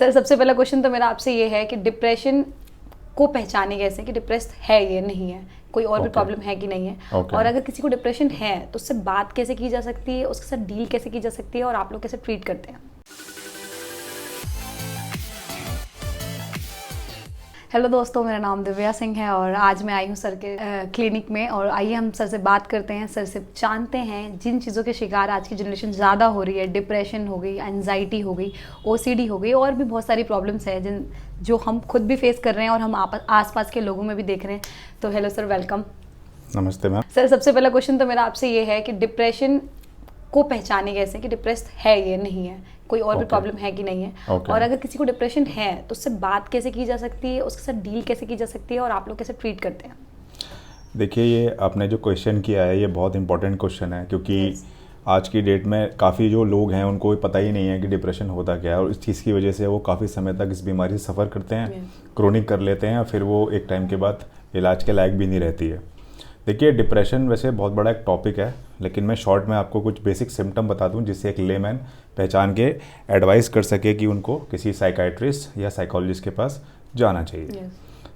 Sir सबसे पहला question तो मेरा आपसे ये है कि डिप्रेशन को पहचाने कैसे कि डिप्रेस्ड है ये नहीं है, कोई और भी प्रॉब्लम है कि नहीं है, और अगर किसी को डिप्रेशन है तो उससे बात कैसे की जा सकती है, उसके साथ डील कैसे की जा सकती है और आप लोग कैसे ट्रीट करते हैं। हेलो दोस्तों, मेरा नाम दिव्या सिंह है और आज मैं आई हूँ सर के क्लिनिक में। और आइए हम सर से बात करते हैं, सर से जानते हैं जिन चीज़ों के शिकार आज की जनरेशन ज़्यादा हो रही है। डिप्रेशन हो गई, एंजाइटी हो गई, ओसीडी हो गई और भी बहुत सारी प्रॉब्लम्स हैं जो हम खुद भी फेस कर रहे हैं और हम आसपास के लोगों में भी देख रहे हैं। तो हेलो सर, वेलकम। नमस्ते मैम। सर सबसे पहला क्वेश्चन तो मेरा आपसे ये है कि डिप्रेशन को पहचाने कैसे कि डिप्रेस्ड है ये नहीं है, कोई और भी प्रॉब्लम है कि नहीं है, और अगर किसी को डिप्रेशन है तो उससे बात कैसे की जा सकती है, उसके साथ डील कैसे की जा सकती है और आप लोग कैसे ट्रीट करते हैं। देखिए, ये आपने जो क्वेश्चन किया है ये बहुत इंपॉर्टेंट क्वेश्चन है, क्योंकि आज की डेट में काफ़ी जो लोग हैं उनको पता ही नहीं है कि डिप्रेशन होता क्या है, और इस चीज़ की वजह से वो काफ़ी समय तक इस बीमारी से सफ़र करते हैं, क्रोनिक कर लेते हैं, फिर वो एक टाइम के बाद इलाज के लायक भी नहीं रहती है। देखिए, डिप्रेशन वैसे बहुत बड़ा एक टॉपिक है, लेकिन मैं शॉर्ट में आपको कुछ बेसिक सिम्टम बता दूं जिससे एक लेमैन पहचान के एडवाइस कर सके कि उनको किसी साइकाइट्रिस्ट या साइकोलॉजिस्ट के पास जाना चाहिए।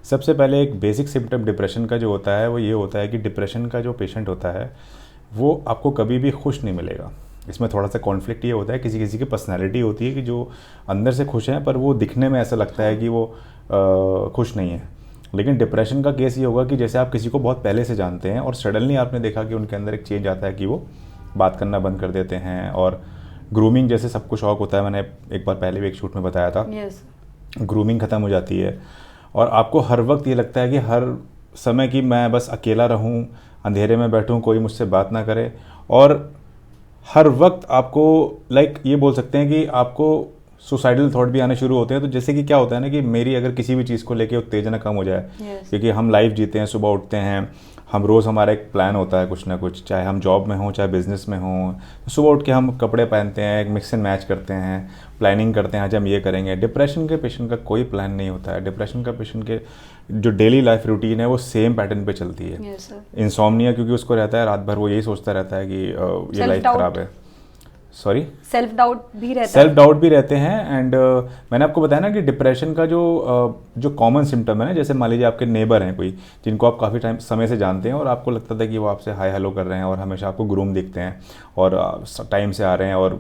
सबसे पहले एक बेसिक सिम्टम डिप्रेशन का जो होता है वो ये होता है कि डिप्रेशन का जो पेशेंट होता है वो आपको कभी भी खुश नहीं मिलेगा। इसमें थोड़ा सा कॉन्फ्लिक्ट ये होता है, किसी किसी की पर्सनैलिटी होती है कि जो अंदर से खुश हैं पर वो दिखने में ऐसा लगता है कि वो खुश नहीं है। लेकिन डिप्रेशन का केस ये होगा कि जैसे आप किसी को बहुत पहले से जानते हैं और सडनली आपने देखा कि उनके अंदर एक चेंज आता है कि वो बात करना बंद कर देते हैं, और ग्रूमिंग जैसे सबको शौक होता है, मैंने एक बार पहले भी एक शूट में बताया था। ग्रूमिंग ख़त्म हो जाती है और आपको हर वक्त ये लगता है कि हर समय कि मैं बस अकेला रहूं, अंधेरे में बैठूं, कोई मुझसे बात ना करे, और हर वक्त आपको ये बोल सकते हैं कि आपको सुसाइडल थॉट भी आने शुरू होते हैं। तो जैसे कि क्या होता है ना कि मेरी अगर किसी भी चीज़ को लेके उत्तेजना कम हो जाए, क्योंकि हम लाइफ जीते हैं, सुबह उठते हैं, हम रोज़ हमारा एक प्लान होता है कुछ ना कुछ, चाहे हम जॉब में हों चाहे बिजनेस में हों, तो सुबह उठ के हम कपड़े पहनते हैं, एक मिक्स एंड मैच करते हैं, प्लानिंग करते हैं आज हम ये करेंगे। डिप्रेशन के पेशेंट का कोई प्लान नहीं होता है। डिप्रेशन का पेशेंट के जो डेली लाइफ रूटीन है वो सेम पैटर्न पे चलती है। इंसोम्निया क्योंकि उसको रहता है, रात भर वो यही सोचता रहता है कि ये लाइफ ख़राब है। सेल्फ डाउट भी रहता है। सेल्फ डाउट भी रहते हैं। एंड मैंने आपको बताया ना कि डिप्रेशन का जो कॉमन सिम्टम है ना, जैसे मान लीजिए आपके नेबर हैं कोई जिनको आप काफ़ी समय से जानते हैं और आपको लगता था कि वो आपसे हाय हेलो कर रहे हैं और हमेशा आपको ग्रूम दिखते हैं और टाइम से आ रहे हैं और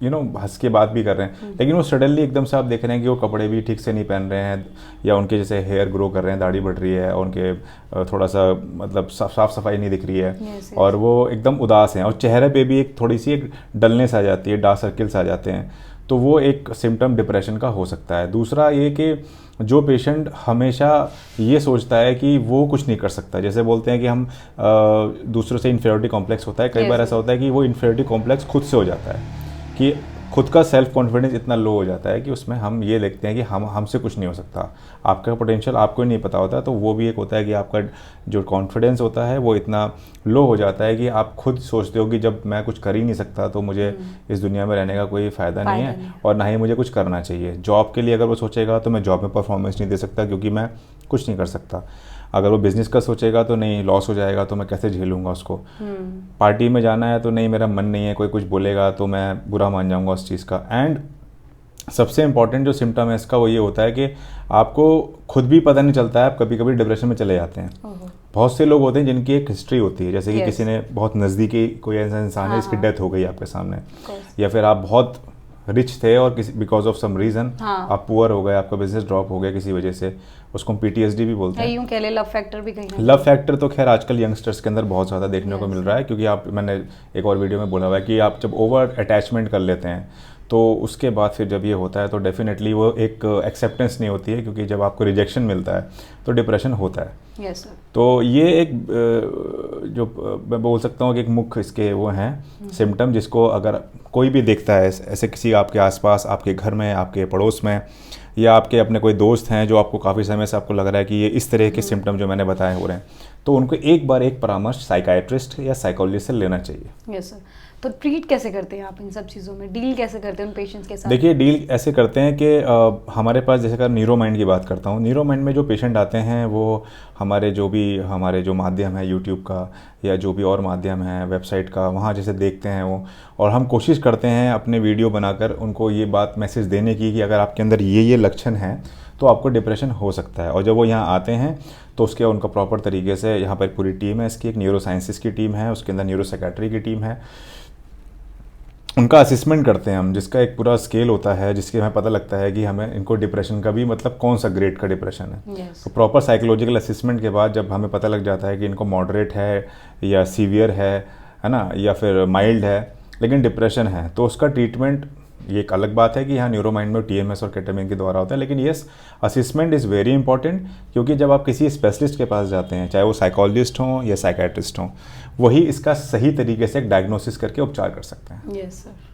हंस के बात भी कर रहे हैं, लेकिन वो सडनली एकदम से आप देख रहे हैं कि वो कपड़े भी ठीक से नहीं पहन रहे हैं, या उनके जैसे हेयर ग्रो कर रहे हैं, दाढ़ी बढ़ रही है, और उनके थोड़ा सा मतलब साफ सफाई नहीं दिख रही है, और वो एकदम उदास हैं, और चेहरे पे भी एक थोड़ी सी एक डलनेस आ जाती है, डार्क सर्किल्स आ जाते हैं। तो वो एक सिम्टम डिप्रेशन का हो सकता है। दूसरा ये कि जो पेशेंट हमेशा ये सोचता है कि वो कुछ नहीं कर सकता, जैसे बोलते हैं कि हम दूसरों से इन्फीरियरिटी कॉम्प्लेक्स होता है, कई बार ऐसा होता है कि वो इन्फीरियरिटी कॉम्प्लेक्स खुद से हो जाता है कि खुद का सेल्फ कॉन्फिडेंस इतना लो हो जाता है कि उसमें हम ये देखते हैं कि हमसे कुछ नहीं हो सकता, आपका पोटेंशियल आपको ही नहीं पता होता। तो वो भी एक होता है कि आपका जो कॉन्फिडेंस होता है वो इतना लो हो जाता है कि आप खुद सोचते हो कि जब मैं कुछ कर ही नहीं सकता तो मुझे इस दुनिया में रहने का कोई फ़ायदा नहीं है और ना ही मुझे कुछ करना चाहिए। जॉब के लिए अगर वो सोचेगा तो मैं जॉब में परफॉर्मेंस नहीं दे सकता क्योंकि मैं कुछ नहीं कर सकता। अगर वो बिज़नेस का सोचेगा तो नहीं, लॉस हो जाएगा तो मैं कैसे झेलूंगा उसको। पार्टी में जाना है तो नहीं, मेरा मन नहीं है, कोई कुछ बोलेगा तो मैं बुरा मान जाऊंगा उस चीज़ का। एंड सबसे इंपॉर्टेंट जो सिम्टम है इसका वो ये होता है कि आपको खुद भी पता नहीं चलता है, आप कभी कभी डिप्रेशन में चले जाते हैं। बहुत से लोग होते हैं जिनकी एक हिस्ट्री होती है, जैसे कि किसी ने बहुत नज़दीकी कोई ऐसा इंसान है जिसकी डेथ हो गई आपके सामने, या फिर आप बहुत रिच थे और किसी बिकॉज ऑफ सम रीज़न आप पुअर हो गए, आपका बिजनेस ड्रॉप हो गया किसी वजह से, उसको PTSD भी बोलते हैं। यूं कह ले लव फैक्टर भी कहीं। लव फैक्टर तो खैर आजकल यंगस्टर्स के अंदर बहुत ज़्यादा देखने को मिल रहा है, क्योंकि मैंने एक और वीडियो में बोला हुआ है कि आप जब ओवर अटैचमेंट कर लेते हैं तो उसके बाद फिर जब ये होता है तो डेफिनेटली वो एक एक्सेप्टेंस नहीं होती है, क्योंकि जब आपको रिजेक्शन मिलता है तो डिप्रेशन होता है। Yes sir. तो ये एक जो मैं बोल सकता हूँ कि एक मुख्य इसके वो हैं सिम्टम, जिसको अगर कोई भी देखता है ऐसे किसी आपके आसपास, आपके घर में, आपके पड़ोस में, या आपके अपने कोई दोस्त हैं जो आपको काफ़ी समय से आपको लग रहा है कि ये इस तरह के सिम्टम जो मैंने बताए हो रहे हैं, तो उनको एक बार एक परामर्श साइकाइट्रिस्ट या साइकोलॉजिस्ट से लेना चाहिए। Yes sir. तो ट्रीट कैसे करते हैं आप इन सब चीज़ों में, डील कैसे करते हैं उन पेशेंट्स के साथ? देखिए, डील ऐसे करते हैं कि हमारे पास, जैसे अगर न्यूरो माइंड की बात करता हूँ, न्यूरो माइंड में जो पेशेंट आते हैं वो हमारे जो माध्यम है यूट्यूब का या जो भी और माध्यम है वेबसाइट का, वहाँ जैसे देखते हैं वो, और हम कोशिश करते हैं अपने वीडियो बनाकर उनको ये बात मैसेज देने की कि अगर आपके अंदर ये लक्षण हैं तो आपको डिप्रेशन हो सकता है। और जब वो यहाँ आते हैं तो उसके उनका प्रॉपर तरीके से, यहाँ पर पूरी टीम है इसकी, एक न्यूरो साइंसिस की टीम है, उसके अंदर न्यूरो साइकेट्री की टीम है, उनका असेसमेंट करते हैं हम, जिसका एक पूरा स्केल होता है जिसके हमें पता लगता है कि हमें इनको डिप्रेशन का भी मतलब कौन सा ग्रेड का डिप्रेशन है। Yes. तो प्रॉपर साइकोलॉजिकल असेसमेंट के बाद जब हमें पता लग जाता है कि इनको मॉडरेट है या सीवियर है ना, या फिर माइल्ड है लेकिन डिप्रेशन है, तो उसका ट्रीटमेंट, ये एक अलग बात है कि यहाँ न्यूरो माइंड में TMS और केटामिन के द्वारा होता है, लेकिन yes, assessment is very important, क्योंकि जब आप किसी स्पेशलिस्ट के पास जाते हैं, चाहे वो साइकोलॉजिस्ट हों या साइकेट्रिस्ट हों, वही इसका सही तरीके से एक डायग्नोसिस करके उपचार कर सकते हैं। Yes sir.